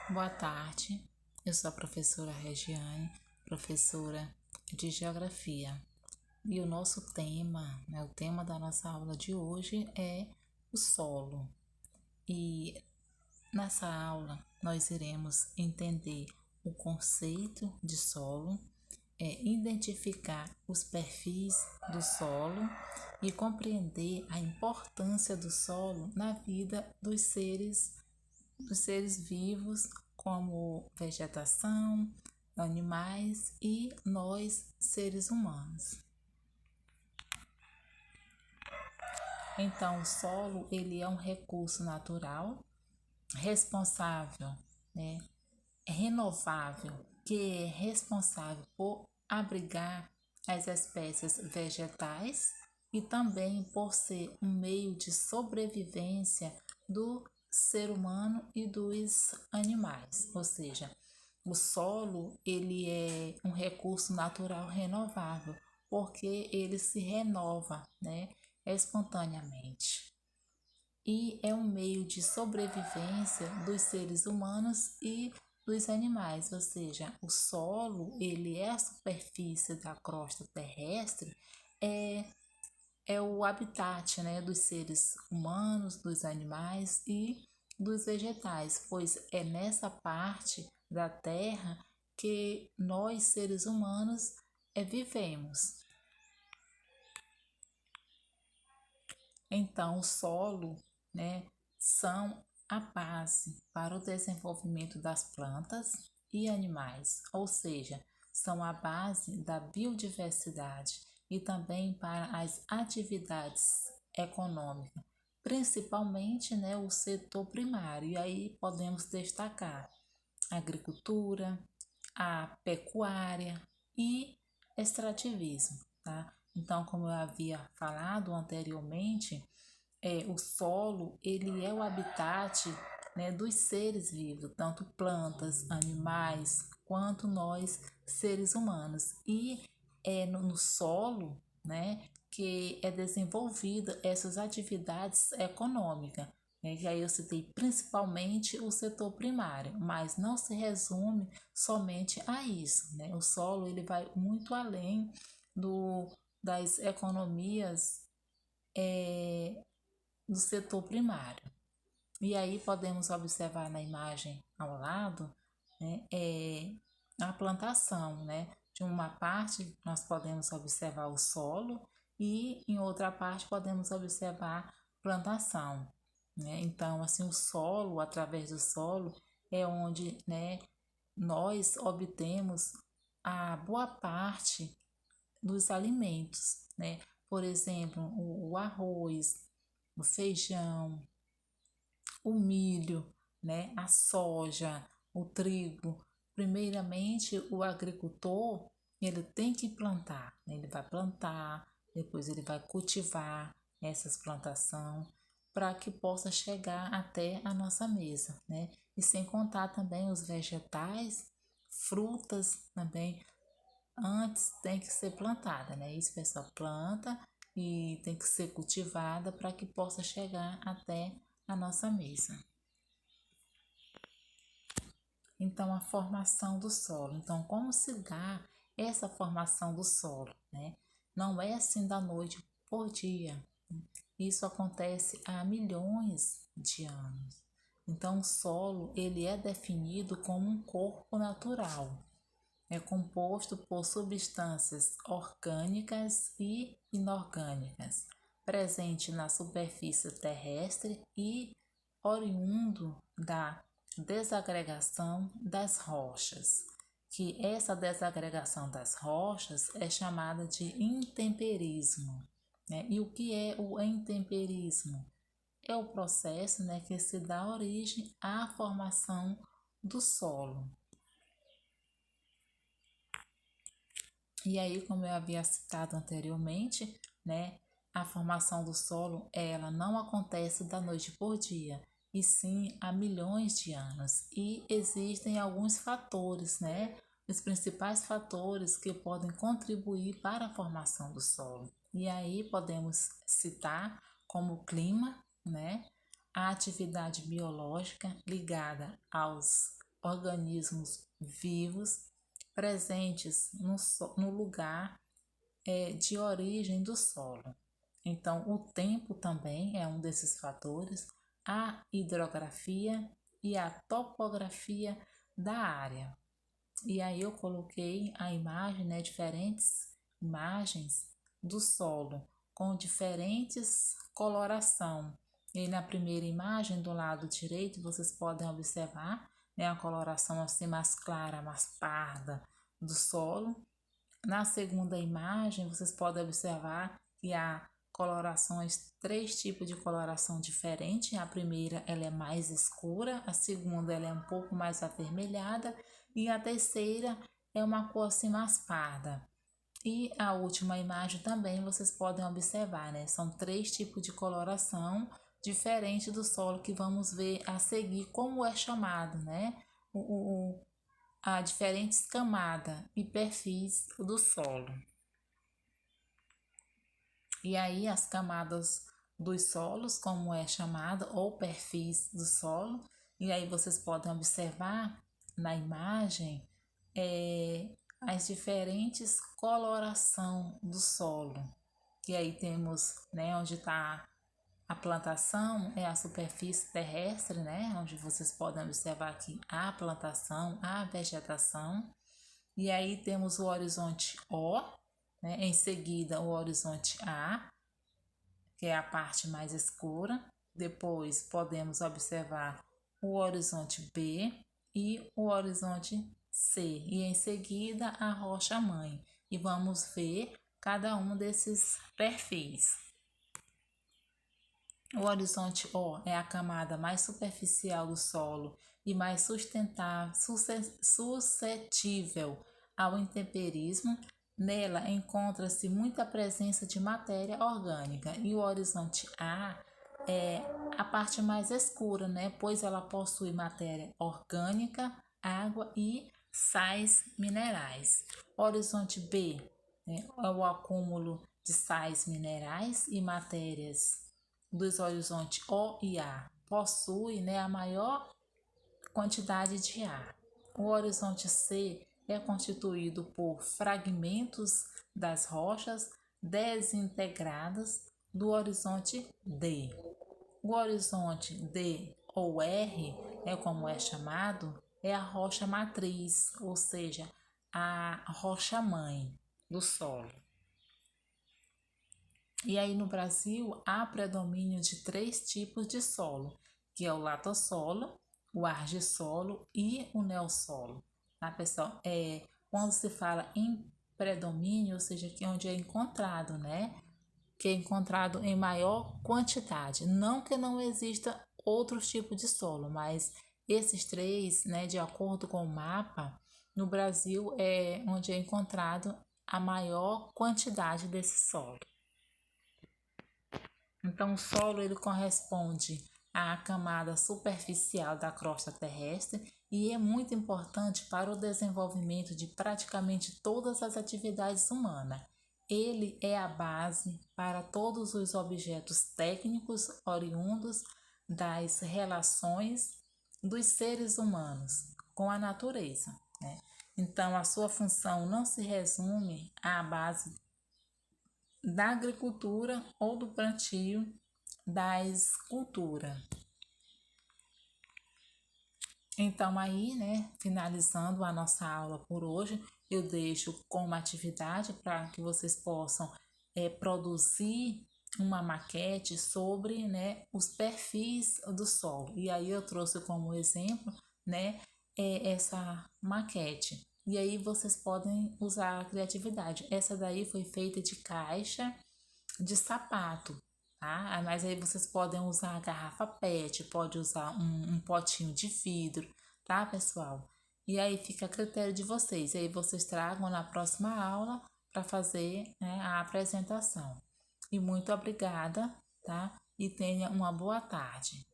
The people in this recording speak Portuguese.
Boa tarde, eu sou a professora Regiane, professora de Geografia. E o nosso tema, o tema da nossa aula de hoje é o solo. E nessa aula nós iremos entender o conceito de solo, identificar os perfis do solo e compreender a importância do solo na vida dos seres vivos, como vegetação, animais e nós, seres humanos. Então, o solo ele é um recurso natural, responsável, né, renovável, que é responsável por abrigar as espécies vegetais e também por ser um meio de sobrevivência do ser humano e dos animais. Ou seja, o solo ele é um recurso natural renovável, porque ele se renova, né, espontaneamente. E é um meio de sobrevivência dos seres humanos e dos animais, ou seja, o solo, ele é a superfície da crosta terrestre, é, é o habitat, né, dos seres humanos, dos animais e dos vegetais, pois é nessa parte da terra que nós, seres humanos, vivemos. Então, o solo, né, são a base para o desenvolvimento das plantas e animais, ou seja, são a base da biodiversidade e também para as atividades econômicas, principalmente, né, o setor primário. E aí podemos destacar a agricultura, a pecuária e extrativismo, tá? Então, como eu havia falado anteriormente, o solo ele é o habitat, né, dos seres vivos, tanto plantas, animais, quanto nós, seres humanos. E é no solo, né, que é desenvolvida essas atividades econômicas, né, que aí eu citei principalmente o setor primário, mas não se resume somente a isso, né? O solo ele vai muito além das economias do setor primário. E aí podemos observar na imagem ao lado, né, a plantação, né? De uma parte nós podemos observar o solo e em outra parte podemos observar plantação, né? Então, assim, o solo, através do solo, é onde, né, nós obtemos a boa parte dos alimentos, né? Por exemplo, o arroz, o feijão, o milho, né? A soja, o trigo. Primeiramente, o agricultor ele tem que plantar, né? Ele vai plantar, depois ele vai cultivar essas plantações para que possa chegar até a nossa mesa, né? E sem contar também os vegetais, frutas também antes tem que ser plantada, né? Isso, pessoal, planta e tem que ser cultivada para que possa chegar até a nossa mesa. Então, a formação do solo. Então, como se dá essa formação do solo, né? Não é assim da noite por dia. Isso acontece há milhões de anos. Então, o solo, ele é definido como um corpo natural. É composto por substâncias orgânicas e inorgânicas, presente na superfície terrestre e oriundo da desagregação das rochas, que essa desagregação das rochas é chamada de intemperismo, né? E o que é o intemperismo? É o processo, né, que se dá origem à formação do solo. E aí, como eu havia citado anteriormente, né, a formação do solo, ela não acontece da noite por dia, e sim há milhões de anos. E existem alguns fatores, né, os principais fatores que podem contribuir para a formação do solo. E aí podemos citar como o clima, né, a atividade biológica ligada aos organismos vivos presentes no lugar de origem do solo. Então, o tempo também é um desses fatores, a hidrografia e a topografia da área. E aí eu coloquei a imagem, né, diferentes imagens do solo com diferentes coloração. E aí, na primeira imagem do lado direito vocês podem observar, né, a coloração assim mais clara, mais parda do solo. Na segunda imagem vocês podem observar que há colorações, três tipos de coloração diferente. A primeira ela é mais escura, a segunda ela é um pouco mais avermelhada e a terceira é uma cor assim mais parda. E a última imagem também vocês podem observar, né? São três tipos de coloração diferente do solo que vamos ver a seguir como é chamado, né? A diferentes camadas e perfis do solo. E aí as camadas dos solos, como é chamado, ou perfis do solo, e aí vocês podem observar na imagem as diferentes coloração do solo. E aí temos, né, onde está a plantação, é a superfície terrestre, né, onde vocês podem observar aqui a plantação, a vegetação. E aí temos o horizonte O, né, em seguida o horizonte A, que é a parte mais escura. Depois podemos observar o horizonte B e o horizonte C, e em seguida a rocha mãe. E vamos ver cada um desses perfis. O horizonte O é a camada mais superficial do solo e mais sustentável, suscetível ao intemperismo. Nela encontra-se muita presença de matéria orgânica, e o horizonte A é a parte mais escura, né? Pois ela possui matéria orgânica, água e sais minerais. Horizonte B, né, é o acúmulo de sais minerais e matérias dos horizontes O e A. Possui, né, a maior quantidade de ar. O horizonte C é constituído por fragmentos das rochas desintegradas do horizonte D. O horizonte D ou R, como é chamado, é a rocha matriz, ou seja, a rocha mãe do solo. E aí no Brasil há predomínio de três tipos de solo, que é o latossolo, o argissolo e o neossolo. Tá, pessoal? Quando se fala em predomínio, ou seja, que onde é encontrado, né? Que é encontrado em maior quantidade. Não que não exista outros tipos de solo, mas esses três, né, de acordo com o mapa, no Brasil é onde é encontrado a maior quantidade desse solo. Então, o solo ele corresponde à camada superficial da crosta terrestre e é muito importante para o desenvolvimento de praticamente todas as atividades humanas. Ele é a base para todos os objetos técnicos oriundos das relações dos seres humanos com a natureza, né? Então, a sua função não se resume à base da agricultura ou do plantio das culturas. Então aí, né, finalizando a nossa aula por hoje, eu deixo como atividade para que vocês possam produzir uma maquete sobre, né, os perfis do solo. E aí eu trouxe como exemplo, né, essa maquete. E aí vocês podem usar a criatividade. Essa daí foi feita de caixa de sapato, tá? Mas aí vocês podem usar a garrafa PET, pode usar um potinho de vidro, tá, pessoal? E aí fica a critério de vocês. E aí vocês tragam na próxima aula para fazer, né, a apresentação. E muito obrigada, tá? E tenha uma boa tarde.